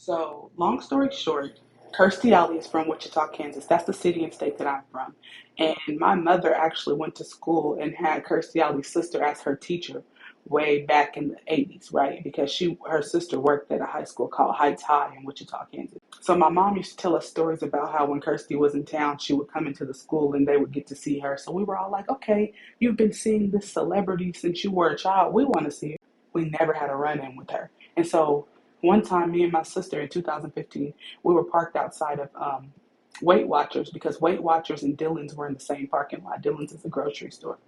So, long story short, Kirstie Alley is from Wichita, Kansas. That's the city and state that I'm from. And my mother actually went to school and had Kirstie Alley's sister as her teacher way back in the 80s, right? Because her sister worked at a high school called Heights High in Wichita, Kansas. So my mom used to tell us stories about how when Kirstie was in town, she would come into the school and they would get to see her. So we were all like, okay, you've been seeing this celebrity since you were a child. We want to see her. We never had a run-in with her. And so one time, me and my sister in 2015, we were parked outside of Weight Watchers because Weight Watchers and Dillon's were in the same parking lot. Dillon's is a grocery store.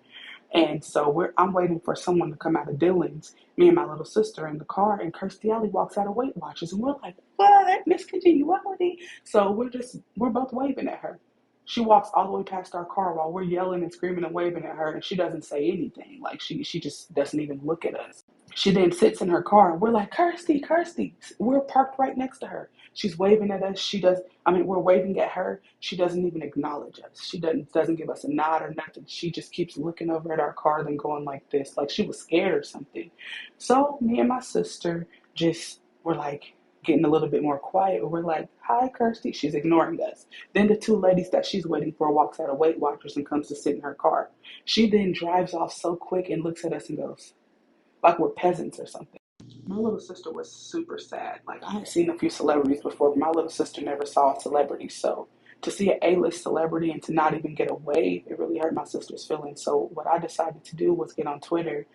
And so I'm waiting for someone to come out of Dillon's, me and my little sister in the car, and Kirstie Alley walks out of Weight Watchers, and we're like, what? Miss Congeniality. So we're both waving at her. She walks all the way past our car while we're yelling and screaming and waving at her, and she doesn't say anything. Like she just doesn't even look at us. She then sits in her car and we're like, Kirstie, Kirstie. We're parked right next to her. She's waving at us. We're waving at her. She doesn't even acknowledge us. She doesn't give us a nod or nothing. She just keeps looking over at our car, then going like this, like she was scared or something. So me and my sister just were like getting a little bit more quiet. We're like, hi, Kirstie. She's ignoring us. Then the two ladies that she's waiting for walks out of Weight Watchers and comes to sit in her car. She then drives off so quick and looks at us and goes, like we're peasants or something. My little sister was super sad. Like, I had seen a few celebrities before, but my little sister never saw a celebrity. So to see an A-list celebrity and to not even get a wave, it really hurt my sister's feelings. So what I decided to do was get on Twitter,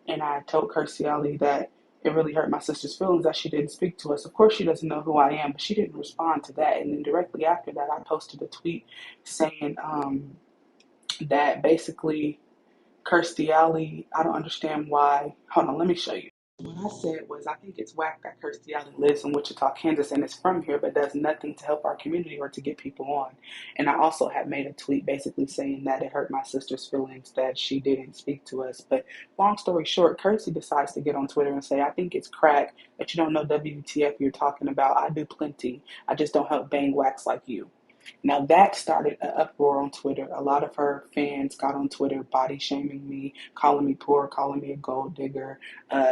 and I told Kirstie Alley that it really hurt my sister's feelings that she didn't speak to us. Of course, she doesn't know who I am, but she didn't respond to that. And then directly after that, I posted a tweet saying that basically Kirstie Alley, I don't understand why. Hold on, let me show you. What I said was, I think it's whack that Kirstie Alley lives in Wichita, Kansas, and is from here, but does nothing to help our community or to get people on. And I also had made a tweet basically saying that it hurt my sister's feelings that she didn't speak to us. But long story short, Kirstie decides to get on Twitter and say, I think it's crack that you don't know WTF you're talking about. I do plenty. I just don't help bang wax like you. Now that started an uproar on Twitter. A lot of her fans got on Twitter body shaming me, calling me poor, calling me a gold digger,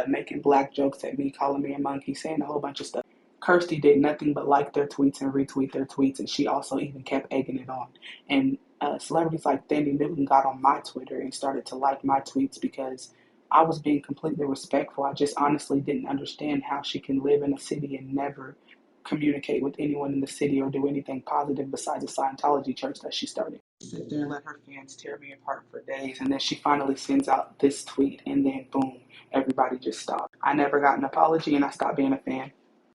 making black jokes at me, calling me a monkey, saying a whole bunch of stuff. Kirstie did nothing but like their tweets and retweet their tweets, and she also even kept egging it on. And celebrities like Thandie Newton got on my Twitter and started to like my tweets because I was being completely respectful. I just honestly didn't understand how she can live in a city and never communicate with anyone in the city or do anything positive besides a Scientology church that she started. Sit there and let her fans tear me apart for days, and then she finally sends out this tweet, and then boom, everybody just stopped. I never got an apology, and I stopped being a fan.